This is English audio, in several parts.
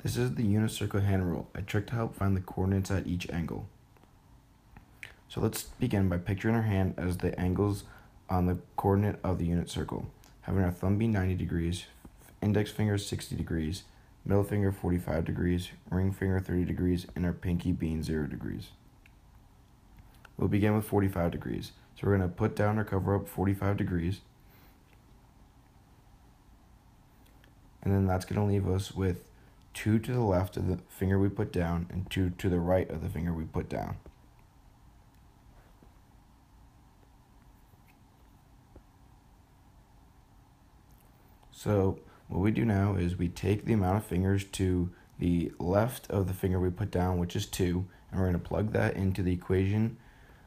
This is the unit circle hand rule, a trick to help find the coordinates at each angle. So let's begin by picturing our hand as the angles on the coordinate of the unit circle, having our thumb be 90 degrees, index finger 60 degrees, middle finger 45 degrees, ring finger 30 degrees, and our pinky being 0 degrees. We'll begin with 45 degrees. So we're going to put down or cover up 45 degrees, and then that's going to leave us with 2 to the left of the finger we put down and 2 to the right of the finger we put down. So what we do now is we take the amount of fingers to the left of the finger we put down, which is 2, and we're going to plug that into the equation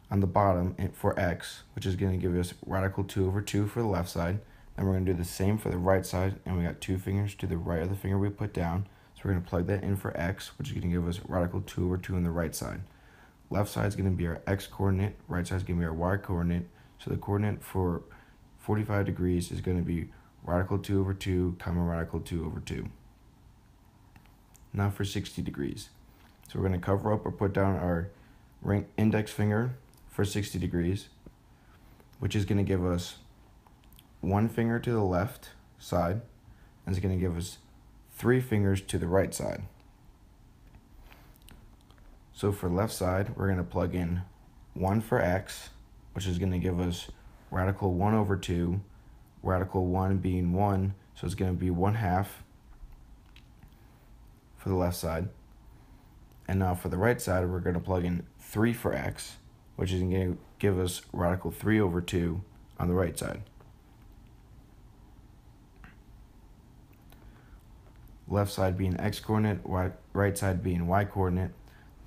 on the bottom for x, which is going to give us radical 2 over 2 for the left side. Then we're going to do the same for the right side, and we got 2 fingers to the right of the finger we put down. So we're going to plug that in for x, which is going to give us radical 2 over 2 on the right side. Left side is going to be our x coordinate, right side is going to be our y coordinate. So the coordinate for 45 degrees is going to be radical 2 over 2, comma radical 2 over 2. Now for 60 degrees. So we're going to cover up or put down our index finger for 60 degrees, which is going to give us 1 finger to the left side, and it's going to give us 3 fingers to the right side. So for left side, we're going to plug in 1 for x, which is going to give us radical 1 over 2, radical 1 being 1, so it's going to be 1/2 for the left side. And now for the right side, we're going to plug in 3 for x, which is going to give us radical 3 over 2 on the right side. Left side being x coordinate, right side being y coordinate.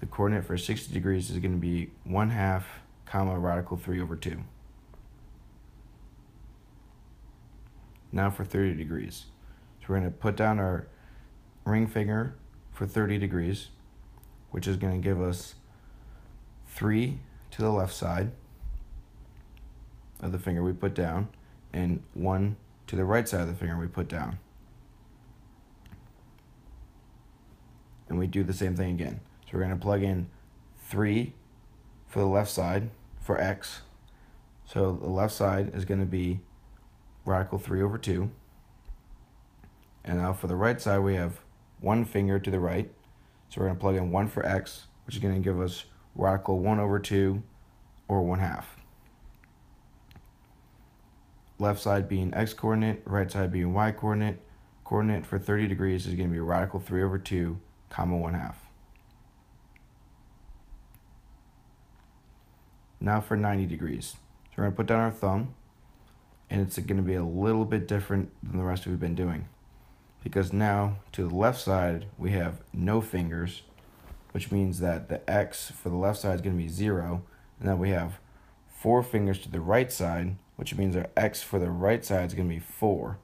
The coordinate for 60 degrees is going to be 1/2, comma radical 3 over 2. Now for 30 degrees. So we're going to put down our ring finger for 30 degrees, which is going to give us 3 to the left side of the finger we put down and 1 to the right side of the finger we put down. And we do the same thing again. So we're going to plug in 3 for the left side for x. So the left side is going to be radical 3 over 2. And now for the right side, we have 1 finger to the right. So we're going to plug in 1 for x, which is going to give us radical 1 over 2, or 1/2. Left side being x coordinate, right side being y coordinate. Coordinate for 30 degrees is going to be radical 3 over 2, comma 1/2. Now for 90 degrees. So we're going to put down our thumb, and it's going to be a little bit different than the rest we've been doing, because now to the left side we have no fingers, which means that the x for the left side is going to be 0, and then we have 4 fingers to the right side, which means our x for the right side is going to be 4.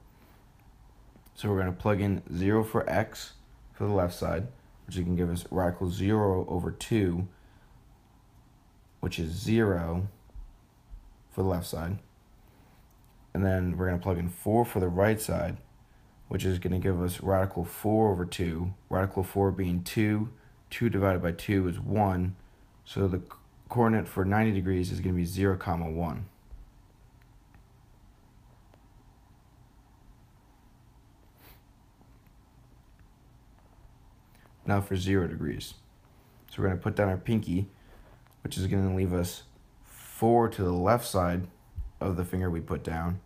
So we're going to plug in 0 for x for the left side, which can give us radical 0 over 2, which is 0 for the left side. And then we're going to plug in 4 for the right side, which is going to give us radical 4 over 2, radical 4 being 2, 2 divided by 2 is 1, so the coordinate for 90 degrees is going to be 0, comma 1. Now for 0 degrees. So we're going to put down our pinky, which is going to leave us 4 to the left side of the finger we put down,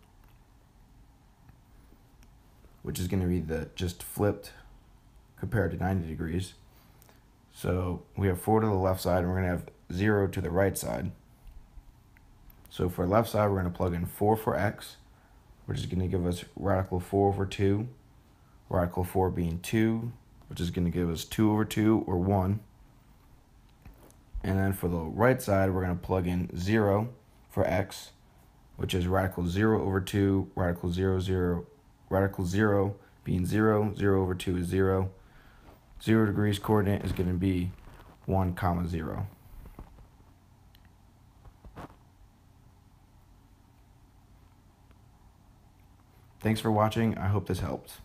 which is going to be the just flipped compared to 90 degrees. So we have 4 to the left side, and we're going to have 0 to the right side. So for left side, we're going to plug in 4 for x, which is going to give us radical 4 over 2, radical 4 being 2, which is going to give us 2 over 2, or 1. And then for the right side, we're going to plug in 0 for x, which is radical 0 over 2, radical 0, 0, radical 0 being 0, 0 over 2 is 0. 0 degrees coordinate is going to be 1, comma 0. Thanks for watching. I hope this helped.